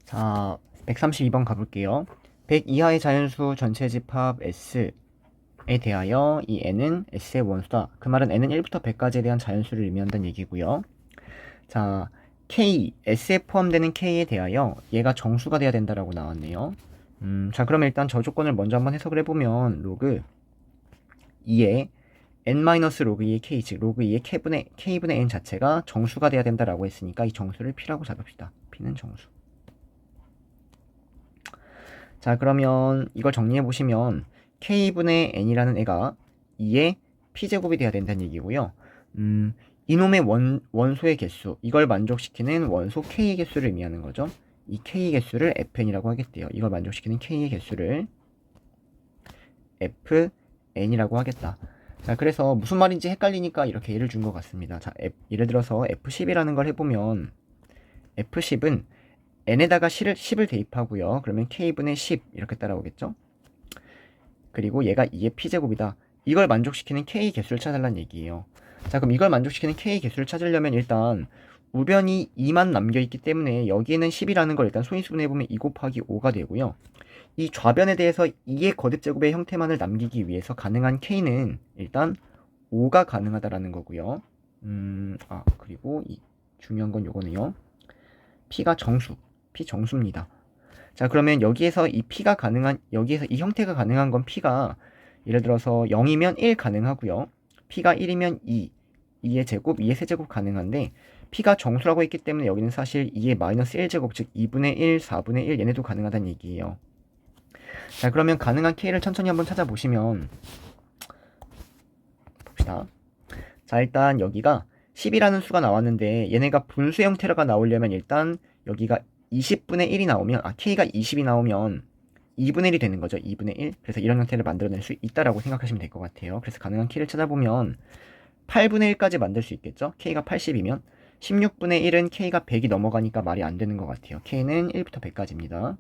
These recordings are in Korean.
자, 132번 가볼게요. 100 이하의 자연수 전체 집합 S에 대하여 이 n은 S의 원수다. 그 말은 n은 1부터 100까지에 대한 자연수를 의미한다는 얘기고요. 자, K, S에 포함되는 K에 대하여 얘가 정수가 돼야 된다라고 나왔네요. 자, 그러면 일단 저 조건을 먼저 한번 해석을 해보면 로그 2의 n-로그 2의 K, 즉 로그 2의 K분의 N 자체가 정수가 돼야 된다라고 했으니까 이 정수를 P라고 잡읍시다. P는 정수. 자, 그러면 이걸 정리해 보시면 K분의 N이라는 애가 2의 P제곱이 돼야 된다는 얘기고요. 이놈의 원소의 개수, 이걸 만족시키는 원소 K의 개수를 의미하는 거죠. 이 K의 개수를 Fn이라고 하겠대요. 이걸 만족시키는 K의 개수를 Fn이라고 하겠다. 자, 그래서 무슨 말인지 헷갈리니까 이렇게 예를 준 것 같습니다. 자, 예를 들어서 F10이라는 걸 해보면 F10은 n에다가 10을 대입하고요. 그러면 k분의 10 이렇게 따라오겠죠. 그리고 얘가 2의 p제곱이다. 이걸 만족시키는 k 개수를 찾으라는 얘기예요. 자, 그럼 이걸 만족시키는 k 개수를 찾으려면 일단 우변이 2만 남겨있기 때문에 여기에는 10이라는 걸 일단 소인수분해해보면 2 곱하기 5가 되고요. 이 좌변에 대해서 2의 거듭제곱의 형태만을 남기기 위해서 가능한 k는 일단 5가 가능하다라는 거고요. 그리고 중요한 건 요거네요. p가 정수. P 정수입니다. 자, 그러면 여기에서 이 형태가 가능한 건 P가 예를 들어서 0이면 1 가능하고요. P가 1이면 2의 제곱, 2의 세제곱 가능한데 P가 정수라고 했기 때문에 여기는 사실 2의 마이너스 1제곱, 즉 2분의 1, 4분의 1 얘네도 가능하다는 얘기예요. 자, 그러면 가능한 K를 천천히 한번 찾아보시면 봅시다. 자, 일단 여기가 10이라는 수가 나왔는데 얘네가 분수 형태가 나오려면 일단 여기가 20분의 1이 나오면 K가 20이 나오면 2분의 1이 되는 거죠. 2분의 1. 그래서 이런 형태를 만들어낼 수 있다라고 생각하시면 될 것 같아요. 그래서 가능한 K를 찾아보면 8분의 1까지 만들 수 있겠죠. K가 80이면 16분의 1은 K가 100이 넘어가니까 말이 안 되는 것 같아요. K는 1부터 100까지입니다.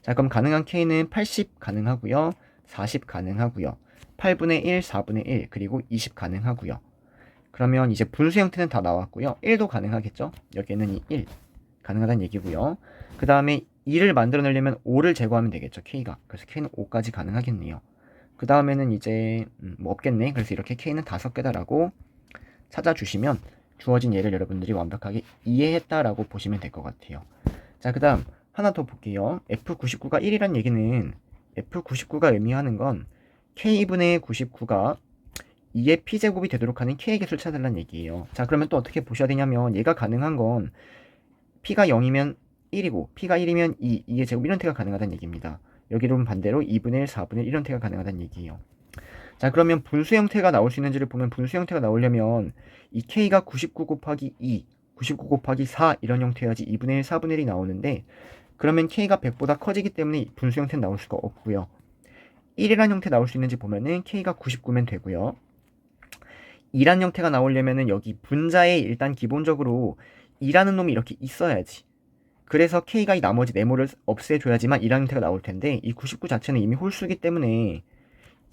자, 그럼 가능한 K는 80 가능하고요. 40 가능하고요. 8분의 1, 4분의 1, 그리고 20 가능하고요. 그러면 이제 분수 형태는 다 나왔고요. 1도 가능하겠죠. 여기에는 이 1 가능하다는 얘기고요. 그 다음에 2를 만들어내려면 5를 제거하면 되겠죠. K가. 그래서 K는 5까지 가능하겠네요. 그 다음에는 이제 뭐 없겠네. 그래서 이렇게 K는 5개다라고 찾아주시면 주어진 예를 여러분들이 완벽하게 이해했다라고 보시면 될 것 같아요. 자, 그 다음 하나 더 볼게요. F99가 1이란 얘기는 F99가 의미하는 건 K분의 99가 2의 P제곱이 되도록 하는 K의 개수를 찾으라는 얘기예요. 자, 그러면 또 어떻게 보셔야 되냐면 얘가 가능한 건 P가 0이면 1이고 P가 1이면 2의 제곱 1형태가 가능하다는 얘기입니다. 여기로는 반대로 2분의 1, 4분의 1 1형태가 가능하다는 얘기예요. 자, 그러면 분수 형태가 나올 수 있는지를 보면 분수 형태가 나오려면 이 K가 99 곱하기 2, 99 곱하기 4 이런 형태여야지 2분의 1, 4분의 1이 나오는데 그러면 K가 100보다 커지기 때문에 분수 형태는 나올 수가 없고요. 1이란 형태 나올 수 있는지 보면은 K가 99면 되고요. 2란 형태가 나오려면은 여기 분자에 일단 기본적으로 2라는 놈이 이렇게 있어야지. 그래서 K가 이 나머지 네모를 없애줘야지만 2라는 형태가 나올 텐데 이 99 자체는 이미 홀수기 때문에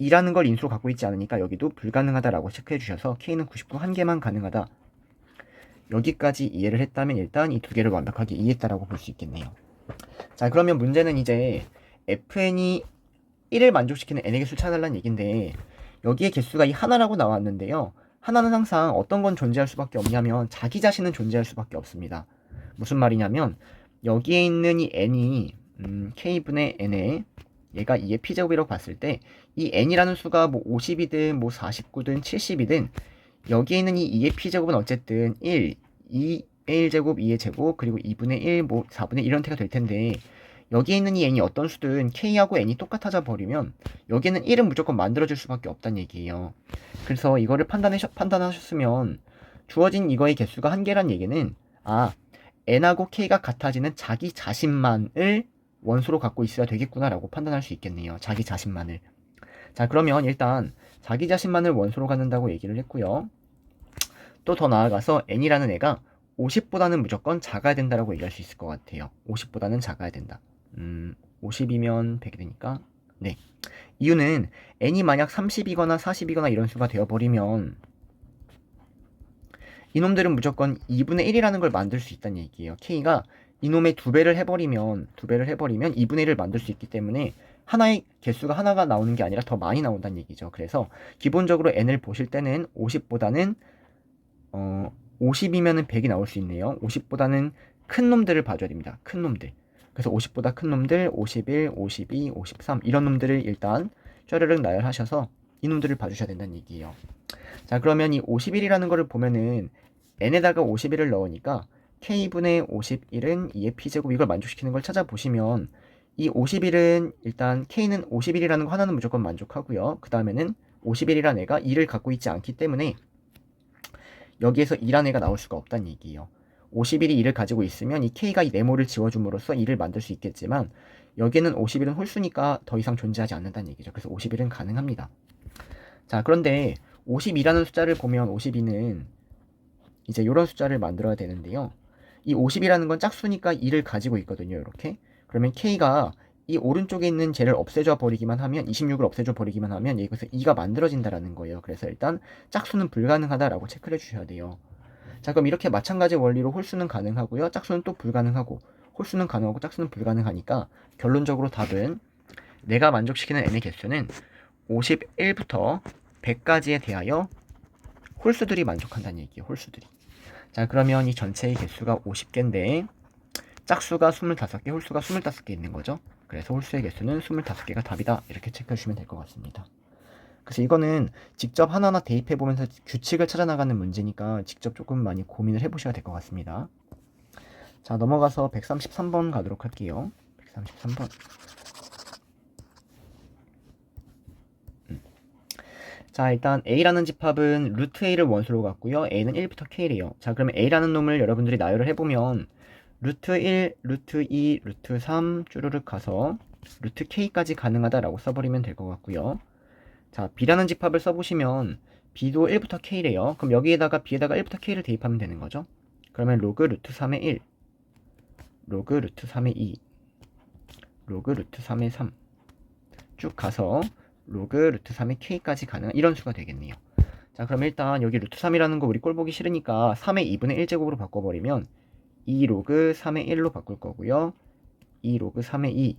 2라는 걸 인수로 갖고 있지 않으니까 여기도 불가능하다라고 체크해 주셔서 K는 99 한 개만 가능하다. 여기까지 이해를 했다면 일단 이 두 개를 완벽하게 이해했다라고 볼 수 있겠네요. 자, 그러면 문제는 이제 fn이 1을 만족시키는 n의 개수를 찾아달라는 얘기인데 여기에 개수가 이 하나라고 나왔는데요. 하나는 항상 어떤 건 존재할 수밖에 없냐면 자기 자신은 존재할 수밖에 없습니다. 무슨 말이냐면 여기에 있는 이 n이 k분의 n에 얘가 2의 p제곱이라고 봤을 때 이 n이라는 수가 뭐 50이든 뭐 49든 70이든 여기에 있는 이 2의 p제곱은 어쨌든 1, 2의 1제곱, 2의 제곱, 그리고 2분의 1, 뭐 4분의 1 형태가 될 텐데 여기에 있는 이 n이 어떤 수든 k하고 n이 똑같아져 버리면 여기는 1은 무조건 만들어질 수밖에 없다는 얘기예요. 그래서 이거를 판단하셨으면 주어진 이거의 개수가 한 개란 얘기는 n하고 k가 같아지는 자기 자신만을 원소로 갖고 있어야 되겠구나라고 판단할 수 있겠네요. 자기 자신만을. 자, 그러면 일단 자기 자신만을 원소로 갖는다고 얘기를 했고요. 또 더 나아가서 n이라는 애가 50보다는 무조건 작아야 된다라고 얘기할 수 있을 것 같아요. 50보다는 작아야 된다. 50이면 100이 되니까 네. 이유는 n이 만약 30이거나 40이거나 이런 수가 되어버리면 이놈들은 무조건 2분의 1이라는 걸 만들 수 있다는 얘기예요. k가 이놈의 두 배를 해버리면 2분의 1을 만들 수 있기 때문에 하나의 개수가 하나가 나오는 게 아니라 더 많이 나온다는 얘기죠. 그래서 기본적으로 n을 보실 때는 50보다는 50이면은 100이 나올 수 있네요. 50보다는 큰 놈들을 봐줘야 됩니다. 큰 놈들. 그래서 50보다 큰 놈들 51, 52, 53 이런 놈들을 일단 쫘르륵 나열하셔서 이 놈들을 봐주셔야 된다는 얘기예요. 자, 그러면 이 51이라는 거를 보면은 n에다가 51을 넣으니까 k분의 51은 2의 p제곱 이걸 만족시키는 걸 찾아보시면 이 51은 일단 k는 51이라는 거 하나는 무조건 만족하고요. 그 다음에는 51이라는 애가 2를 갖고 있지 않기 때문에 여기에서 2라는 애가 나올 수가 없다는 얘기예요. 51이 2를 가지고 있으면 이 k가 이 네모를 지워줌으로써 2를 만들 수 있겠지만 여기에는 51은 홀수니까 더 이상 존재하지 않는다는 얘기죠. 그래서 51은 가능합니다. 자, 그런데 52라는 숫자를 보면 52는 이제 이런 숫자를 만들어야 되는데요. 이 50이라는 건 짝수니까 2를 가지고 있거든요. 이렇게. 그러면 k가 이 오른쪽에 있는 쟤를 없애줘 버리기만 하면 26을 없애줘 버리기만 하면 여기서 2가 만들어진다라는 거예요. 그래서 일단 짝수는 불가능하다라고 체크를 해주셔야 돼요. 자, 그럼 이렇게 마찬가지 원리로 홀수는 가능하고요. 짝수는 또 불가능하고 홀수는 가능하고 짝수는 불가능하니까 결론적으로 답은 내가 만족시키는 n의 개수는 51부터 100까지에 대하여 홀수들이 만족한다는 얘기예요. 홀수들이. 자, 그러면 이 전체의 개수가 50개인데 짝수가 25개, 홀수가 25개 있는 거죠. 그래서 홀수의 개수는 25개가 답이다. 이렇게 체크해 주시면 될 것 같습니다. 그래서 이거는 직접 하나하나 대입해 보면서 규칙을 찾아 나가는 문제니까 직접 조금 많이 고민을 해 보셔야 될 것 같습니다. 자, 넘어가서 133번 가도록 할게요. 133번. 자, 일단 a라는 집합은 루트 a를 원소로 갖고요. a는 1부터 k래요. 자, 그러면 a라는 놈을 여러분들이 나열을 해보면 루트 1, 루트 2, 루트 3 쭈르륵 가서 루트 k까지 가능하다라고 써버리면 될 것 같고요. 자, b라는 집합을 써보시면 b도 1부터 k래요. 그럼 여기에다가 b에다가 1부터 k를 대입하면 되는 거죠. 그러면 로그 루트 3의 1, 로그 루트 3의 2, 로그 루트 3의 3 쭉 가서 로그 루트 3의 k까지 가능한 이런 수가 되겠네요. 자, 그럼 일단 여기 루트 3이라는 거 우리 꼴 보기 싫으니까 3의 2분의 1제곱으로 바꿔버리면 2 로그 3의 1로 바꿀 거고요. 2 로그 3의 2,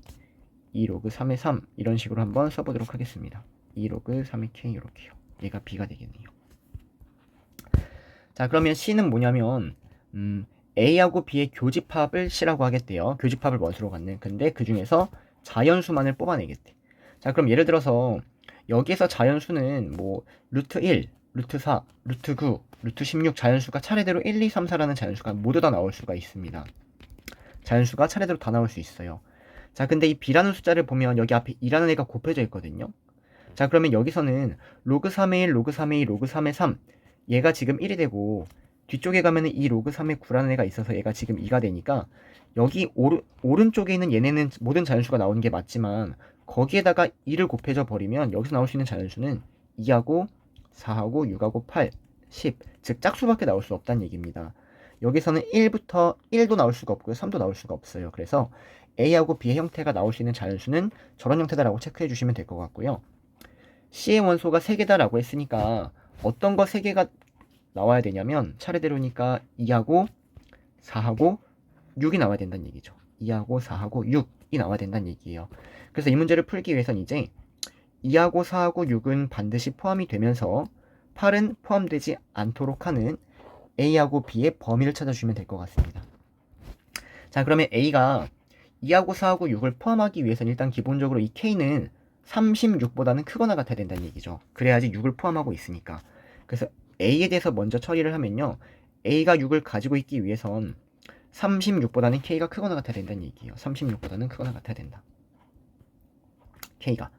2 로그 3의 3 이런 식으로 한번 써보도록 하겠습니다. 2 로그 3의 k 이렇게요. 얘가 b가 되겠네요. 자, 그러면 c는 뭐냐면 a하고 b의 교집합을 c라고 하겠대요. 교집합을 원수로 갖는. 근데 그 중에서 자연수만을 뽑아내겠대. 자, 그럼 예를 들어서 여기에서 자연수는 뭐 루트 1, 루트 4, 루트 9, 루트 16 자연수가 차례대로 1, 2, 3, 4라는 자연수가 모두 다 나올 수가 있습니다. 자연수가 차례대로 다 나올 수 있어요. 자, 근데 이 b라는 숫자를 보면 여기 앞에 2라는 애가 곱해져 있거든요. 자, 그러면 여기서는 로그 3의 1, 로그 3의 2, 로그 3의 3 얘가 지금 1이 되고 뒤쪽에 가면은 이 로그 3의 9라는 애가 있어서 얘가 지금 2가 되니까 여기 오른쪽에 있는 얘네는 모든 자연수가 나오는 게 맞지만 거기에다가 2를 곱해져 버리면 여기서 나올 수 있는 자연수는 2하고 4하고 6하고 8, 10 즉 짝수밖에 나올 수 없다는 얘기입니다. 여기서는 1부터 1도 나올 수가 없고요. 3도 나올 수가 없어요. 그래서 A하고 B의 형태가 나올 수 있는 자연수는 저런 형태다라고 체크해 주시면 될 것 같고요. C의 원소가 3개다라고 했으니까 어떤 거 3개가 나와야 되냐면 차례대로니까 2하고 4하고 6이 나와야 된다는 얘기죠. 2하고 4하고 6이 나와야 된다는 얘기예요. 그래서 이 문제를 풀기 위해서는 이제 2하고 4하고 6은 반드시 포함이 되면서 8은 포함되지 않도록 하는 A하고 B의 범위를 찾아주면 될 것 같습니다. 자, 그러면 A가 2하고 4하고 6을 포함하기 위해서는 일단 기본적으로 이 K는 36보다는 크거나 같아야 된다는 얘기죠. 그래야지 6을 포함하고 있으니까. 그래서 A에 대해서 먼저 처리를 하면요. A가 6을 가지고 있기 위해선 36보다는 K가 크거나 같아야 된다는 얘기예요. 36보다는 크거나 같아야 된다. K가.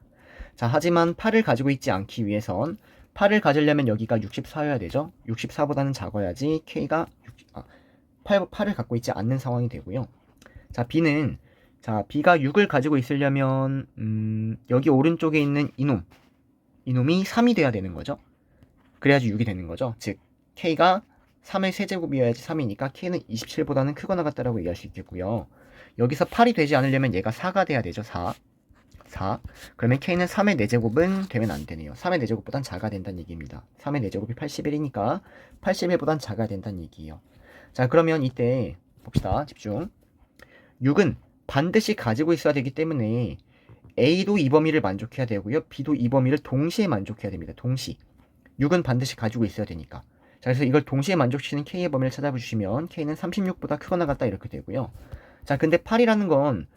자, 하지만 8을 가지고 있지 않기 위해선 8을 가지려면 여기가 64여야 되죠. 64보다는 작아야지 K가 8을 갖고 있지 않는 상황이 되고요. 자, B는 B가 6을 가지고 있으려면 여기 오른쪽에 있는 이놈이 3이 돼야 되는 거죠. 그래야지 6이 되는 거죠. 즉 K가 3의 세제곱이어야지 3이니까 K는 27보다는 크거나 같다라고 얘기할 수 있겠고요. 여기서 8이 되지 않으려면 얘가 4가 돼야 되죠. 4. 그러면 K는 3의 4제곱은 되면 안 되네요. 3의 4제곱보단 작아야 된다는 얘기입니다. 3의 4제곱이 81이니까 81보단 작아야 된다는 얘기예요. 자, 그러면 이때 봅시다. 집중. 6은 반드시 가지고 있어야 되기 때문에 A도 이 범위를 만족해야 되고요. B도 이 범위를 동시에 만족해야 됩니다. 동시. 6은 반드시 가지고 있어야 되니까. 자, 그래서 이걸 동시에 만족시키는 K의 범위를 찾아주시면 K는 36보다 크거나 같다 이렇게 되고요. 자, 근데 8이라는 건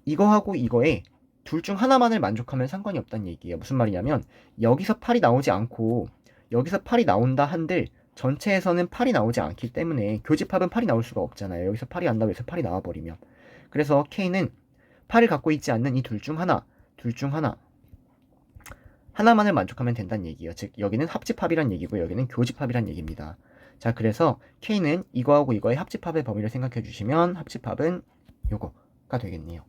이거하고 이거에 둘 중 하나만을 만족하면 상관이 없다는 얘기예요. 무슨 말이냐면 여기서 8이 나오지 않고 여기서 8이 나온다 한들 전체에서는 8이 나오지 않기 때문에 교집합은 8이 나올 수가 없잖아요. 여기서 8이 안 나오고 여기서 8이 나와버리면. 그래서 K는 8을 갖고 있지 않는 이 둘 중 하나만을 만족하면 된다는 얘기예요. 즉 여기는 합집합이란 얘기고 여기는 교집합이란 얘기입니다. 자, 그래서 K는 이거하고 이거의 합집합의 범위를 생각해 주시면 합집합은 요거가 되겠네요.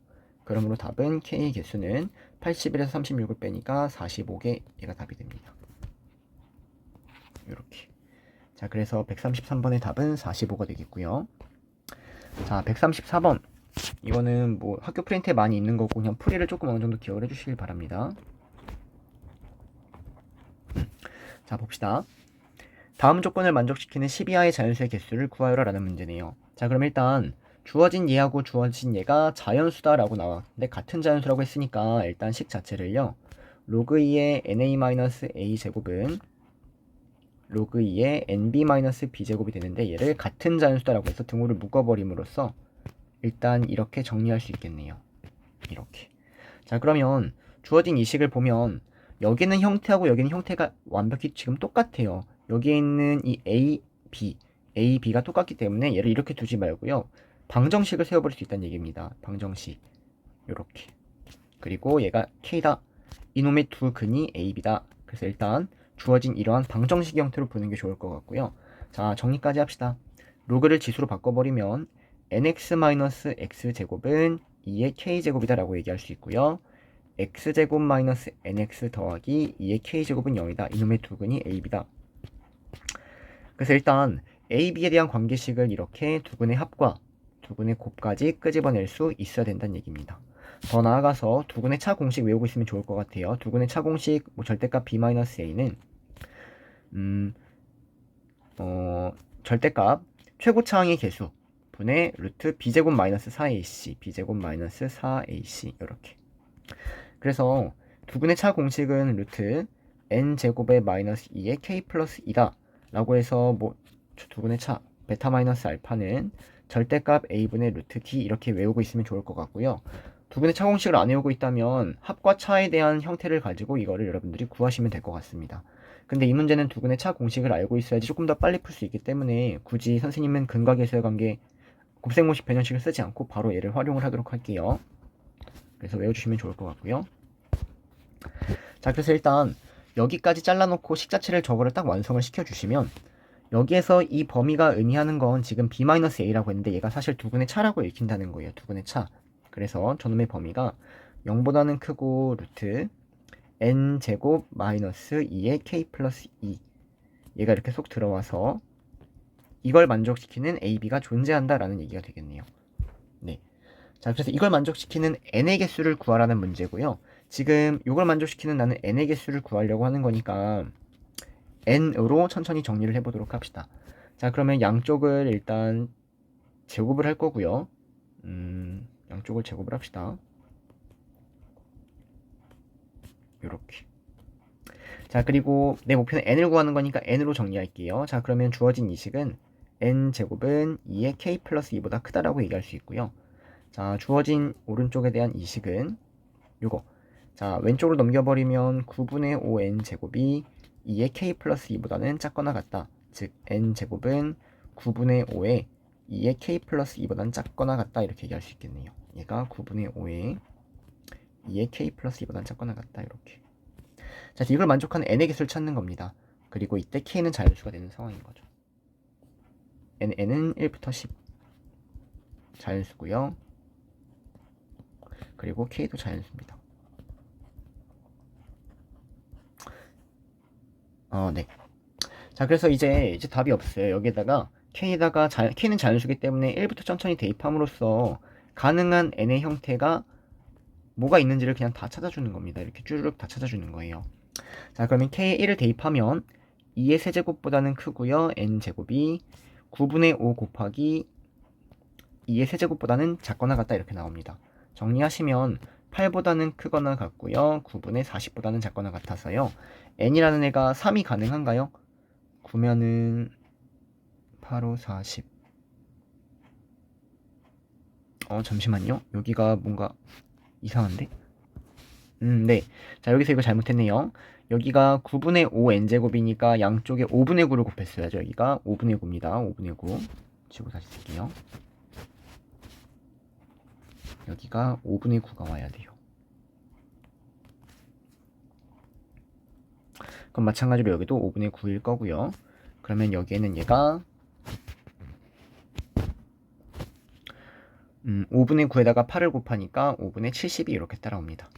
그러므로 답은 K의 개수는 81에서 36을 빼니까 45개, 얘가 답이 됩니다. 이렇게. 자, 그래서 133번의 답은 45가 되겠고요. 자, 134번. 이거는 뭐 학교 프린트에 많이 있는 거고 그냥 풀이를 조금 어느 정도 기억을 해주시길 바랍니다. 자, 봅시다. 다음 조건을 만족시키는 12하의 자연수의 개수를 구하여라 라는 문제네요. 자, 그럼 일단 주어진 얘하고 주어진 얘가 자연수다라고 나왔는데 같은 자연수라고 했으니까 일단 식 자체를요. 로그 2의 na-a 제곱은 로그 2의 nb-b 제곱이 되는데 얘를 같은 자연수다라고 해서 등호를 묶어버림으로써 일단 이렇게 정리할 수 있겠네요. 이렇게. 자, 그러면 주어진 이 식을 보면 여기는 형태하고 여기는 형태가 완벽히 지금 똑같아요. 여기에 있는 이 A, B가 똑같기 때문에 얘를 이렇게 두지 말고요. 방정식을 세워버릴 수 있다는 얘기입니다. 방정식. 요렇게. 그리고 얘가 K다. 이놈의 두 근이 A, B다. 그래서 일단 주어진 이러한 방정식 형태로 보는 게 좋을 것 같고요. 자, 정리까지 합시다. 로그를 지수로 바꿔버리면 nx-x제곱은 2의 k제곱이다 라고 얘기할 수 있고요. x제곱 마이너스 nx 더하기 2의 k제곱은 0이다. 이놈의 두 근이 ab다. 그래서 일단 ab에 대한 관계식을 이렇게 두 근의 합과 두 근의 곱까지 끄집어낼 수 있어야 된다는 얘기입니다. 더 나아가서 두 근의 차 공식 외우고 있으면 좋을 것 같아요. 두 근의 차 공식 뭐 절대값 b-a는 절대값 최고차항의 개수 분의 루트 b제곱 마이너스 4ac b제곱 마이너스 4ac 이렇게. 그래서 두 근의 차 공식은 루트 n제곱의 마이너스 2의 k 플러스 2다 라고 해서 뭐 두 근의 차 베타 마이너스 알파는 절대값 a분의 루트 d 이렇게 외우고 있으면 좋을 것 같고요. 두 근의 차 공식을 안 외우고 있다면 합과 차에 대한 형태를 가지고 이거를 여러분들이 구하시면 될 것 같습니다. 근데 이 문제는 두 근의 차 공식을 알고 있어야지 조금 더 빨리 풀 수 있기 때문에 굳이 선생님은 근과 계수의 관계 곱셈공식 변형식을 쓰지 않고 바로 얘를 활용을 하도록 할게요. 그래서 외워주시면 좋을 것 같고요. 자, 그래서 일단 여기까지 잘라놓고 식 자체를 저거를 딱 완성을 시켜주시면 여기에서 이 범위가 의미하는 건 지금 b-a라고 했는데 얘가 사실 두 근의 차라고 읽힌다는 거예요. 두 근의 차. 그래서 저놈의 범위가 0보다는 크고 루트 n제곱 마이너스 2의 k 플러스 2 얘가 이렇게 쏙 들어와서 이걸 만족시키는 ab가 존재한다라는 얘기가 되겠네요. 네. 자, 그래서 이걸 만족시키는 n의 개수를 구하라는 문제고요. 지금 이걸 만족시키는 나는 n의 개수를 구하려고 하는 거니까 n으로 천천히 정리를 해보도록 합시다. 자, 그러면 양쪽을 일단 제곱을 할 거고요. 양쪽을 제곱을 합시다. 요렇게. 자, 그리고 내 목표는 n을 구하는 거니까 n으로 정리할게요. 자, 그러면 주어진 이 식은 n제곱은 2의 k 플러스 2보다 크다라고 얘기할 수 있고요. 자, 주어진 오른쪽에 대한 이 식은 요거. 자, 왼쪽으로 넘겨버리면 9분의 5n제곱이 2의 k 플러스 2보다는 작거나 같다. 즉 n제곱은 9분의 5에 2의 k 플러스 2보다는 작거나 같다. 이렇게 얘기할 수 있겠네요. 얘가 9분의 5에 2의 k 플러스 2보다는 작거나 같다. 이렇게. 자, 이걸 만족하는 n의 개수를 찾는 겁니다. 그리고 이때 k는 자연수가 되는 상황인 거죠. n은 1부터 10 자연수고요. 그리고 k도 자연수입니다. 네. 자, 그래서 이제 답이 없어요. 여기에다가 k는 자연수기 때문에 1부터 천천히 대입함으로써 가능한 n의 형태가 뭐가 있는지를 그냥 다 찾아주는 겁니다. 이렇게 쭈르륵 다 찾아주는 거예요. 자, 그러면 k에 1을 대입하면 2의 세제곱보다는 크고요. n제곱이 9분의 5 곱하기 2의 세제곱보다는 작거나 같다 이렇게 나옵니다. 정리하시면 8보다는 크거나 같고요. 9분의 40보다는 작거나 같아서요. n이라는 애가 3이 가능한가요? 9면은 8, 5, 40. 잠시만요. 여기가 뭔가 이상한데? 네. 자, 여기서 이거 잘못했네요. 여기가 9분의 5 n제곱이니까 양쪽에 5분의 9를 곱했어야죠. 여기가 5분의 9입니다. 5분의 9. 치고 다시 쓸게요. 여기가 5분의 9가 와야 돼요. 그럼 마찬가지로 여기도 5분의 9일 거고요. 그러면 여기에는 얘가 5분의 9에다가 8을 곱하니까 5분의 70이 이렇게 따라옵니다.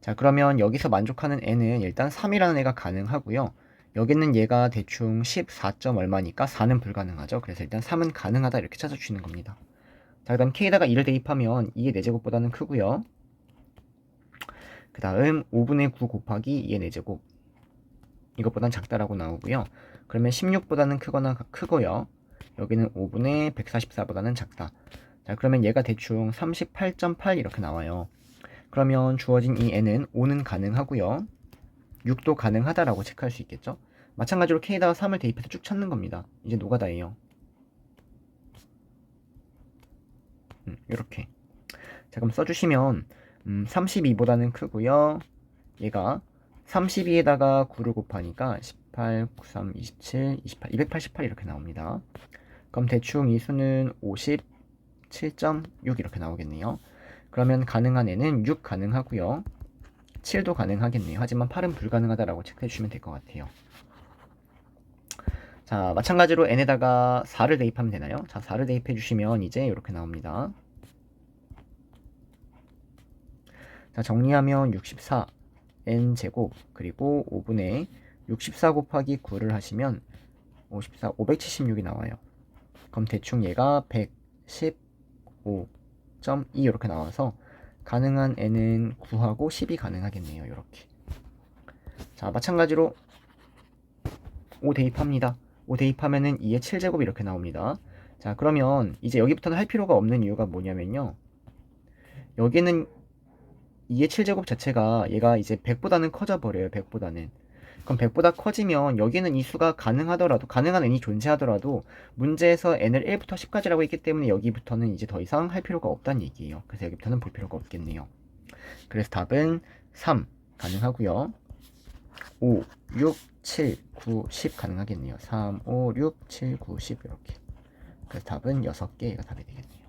자, 그러면 여기서 만족하는 n은 일단 3이라는 애가 가능하고요. 여기는 얘가 대충 14점 얼마니까 4는 불가능하죠. 그래서 일단 3은 가능하다 이렇게 찾아주시는 겁니다. 자, 그 다음 k에다가 2를 대입하면 2의 4제곱보다는 크고요. 그 다음 5분의 9 곱하기 2의 4제곱, 이것보단 작다라고 나오고요. 그러면 16보다는 크거나 크고요. 여기는 5분의 144보다는 작다. 자, 그러면 얘가 대충 38.8 이렇게 나와요. 그러면 주어진 이 n은 5는 가능하고요. 6도 가능하다라고 체크할 수 있겠죠. 마찬가지로 k에다가 3을 대입해서 쭉 찾는 겁니다. 이제 노가다예요. 이렇게. 자, 그럼 써주시면 32보다는 크고요. 얘가 32에다가 9를 곱하니까 18, 93, 27, 28, 288 이렇게 나옵니다. 그럼 대충 이 수는 57.6 이렇게 나오겠네요. 그러면 가능한 애는 6 가능하고요. 7도 가능하겠네요. 하지만 8은 불가능하다라고 체크해 주시면 될 것 같아요. 자, 마찬가지로 n에다가 4를 대입하면 되나요? 자, 4를 대입해 주시면 이제 이렇게 나옵니다. 자, 정리하면 64 n제곱 그리고 5분의 64 곱하기 9를 하시면 54, 576이 나와요. 그럼 대충 얘가 115.2 이렇게 나와서 가능한 n은 9하고 10이 가능하겠네요. 이렇게. 자, 마찬가지로 5 대입합니다. 5 대입하면은 2의 7제곱 이렇게 나옵니다. 자, 그러면 이제 여기부터는 할 필요가 없는 이유가 뭐냐면요. 여기는 2의 7제곱 자체가 얘가 이제 100보다는 커져 버려요. 100보다는. 그럼 100보다 커지면 여기는 이 수가 가능하더라도, 가능한 n이 존재하더라도 문제에서 n을 1부터 10까지라고 했기 때문에 여기부터는 이제 더 이상 할 필요가 없다는 얘기예요. 그래서 여기부터는 볼 필요가 없겠네요. 그래서 답은 3 가능하고요. 5, 6, 7, 9, 10 가능하겠네요. 3, 5, 6, 7, 9, 10 이렇게. 그래서 답은 6개가 답이 되겠네요.